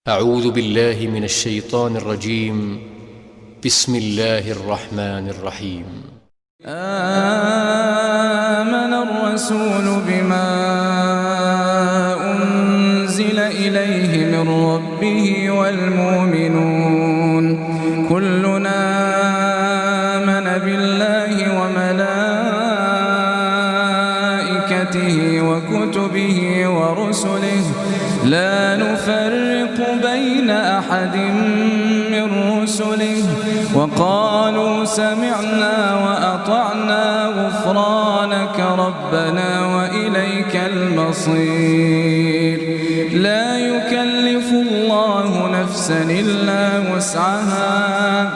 أعوذ بالله من الشيطان الرجيم. بسم الله الرحمن الرحيم. آمن الرسول بما أنزل إليه من ربه والمؤمنون كلنا آمن بالله وملائكته وكتبه ورسله لا نفرق بين أحد من رسله وقالوا سمعنا وأطعنا غفرانك ربنا وإليك المصير. لا يكلف الله نفسا إلا وسعها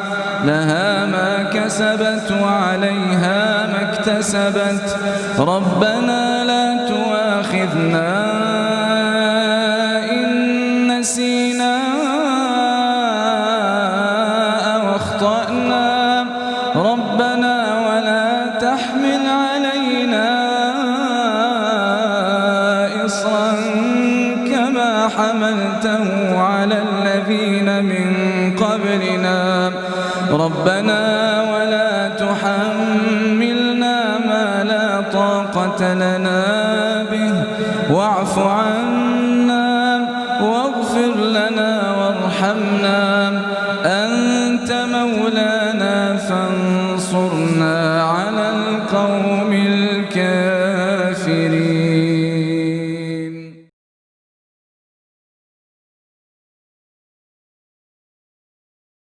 لها ما كسبت وعليها ما اكتسبت ربنا لا تؤاخذنا إن نسينا أو أخطأنا ربنا ولا تحمل علينا إصرا كما حملته على الذين من قبلنا ربنا ولا تحملنا ما لا طاقة لنا به واعف عنا واغفر لنا وارحمنا أنت مولانا فانصرنا